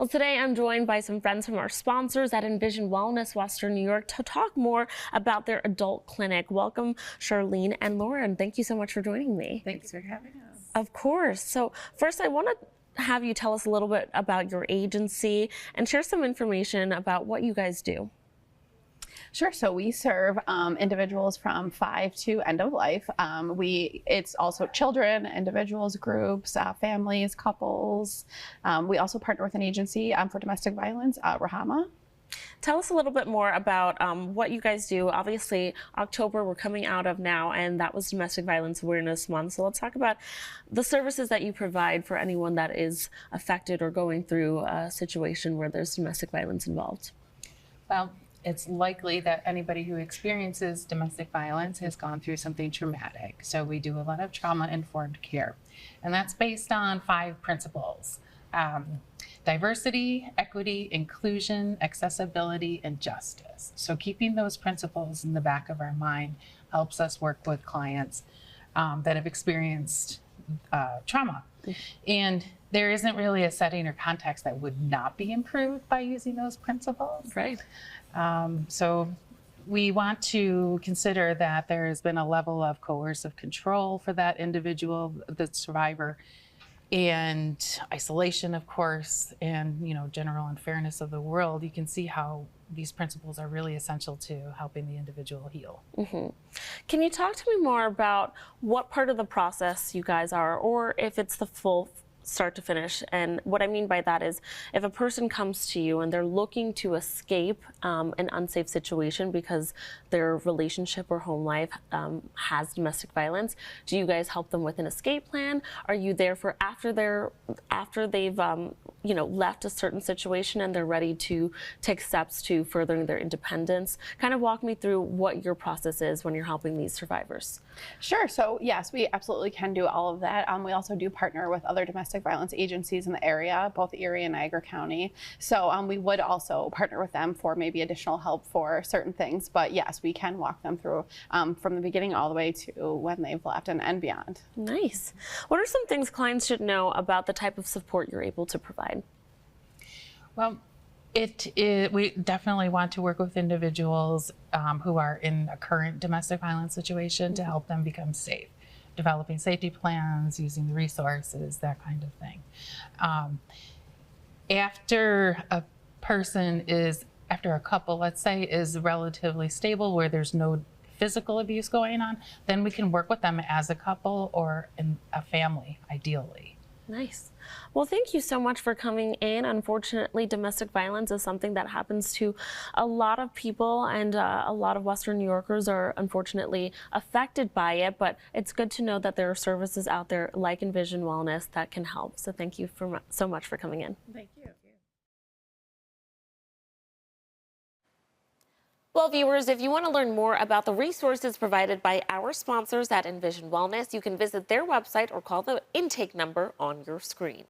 Well, today I'm joined by some friends from our sponsors at Envision Wellness, Western New York, to talk more about their adult clinic. Welcome, Charlene and Lauren. Thank you so much for joining me. Thanks for having us. Of course. So first, I want to have you tell us a little bit about your agency and share some information about what you guys do. Sure. So we serve individuals from 5 to end of life. It's also children, individuals, groups, families, couples. We also partner with an agency for domestic violence, Rahama. Tell us a little bit more about what you guys do. Obviously, October we're coming out of now, and that was Domestic Violence Awareness Month. So let's talk about the services that you provide for anyone that is affected or going through a situation where there's domestic violence involved. Well, it's likely that anybody who experiences domestic violence has gone through something traumatic. So we do a lot of trauma-informed care. And that's based on 5 principles: diversity, equity, inclusion, accessibility, and justice. So keeping those principles in the back of our mind helps us work with clients that have experienced trauma. And there isn't really a setting or context that would not be improved by using those principles. Right. So we want to consider that there has been a level of coercive control for that individual, the survivor, and isolation, of course, and general unfairness of the world. You can see how these principles are really essential to helping the individual heal. Mm-hmm. Can you talk to me more about what part of the process you guys are, or if it's the full start to finish? And what I mean by that is, if a person comes to you and they're looking to escape an unsafe situation because their relationship or home life has domestic violence, do you guys help them with an escape plan? Are you there for after they've left a certain situation and they're ready to take steps to furthering their independence? Kind of walk me through what your process is when you're helping these survivors. Sure. So yes, we absolutely can do all of that. We also do partner with other domestic violence agencies in the area, both Erie and Niagara County. So we would also partner with them for maybe additional help for certain things. But yes, we can walk them through from the beginning all the way to when they've left and beyond. Nice. What are some things clients should know about the type of support you're able to provide? Well, we definitely want to work with individuals who are in a current domestic violence situation to help them become safe, developing safety plans, using the resources, that kind of thing. After a couple, let's say, is relatively stable, where there's no physical abuse going on, then we can work with them as a couple or in a family, ideally. Nice. Well, thank you so much for coming in. Unfortunately, domestic violence is something that happens to a lot of people, and a lot of Western New Yorkers are unfortunately affected by it, but it's good to know that there are services out there like Envision Wellness that can help. So thank you so much for coming in. Thank you. Well, viewers, if you want to learn more about the resources provided by our sponsors at Envision Wellness, you can visit their website or call the intake number on your screen.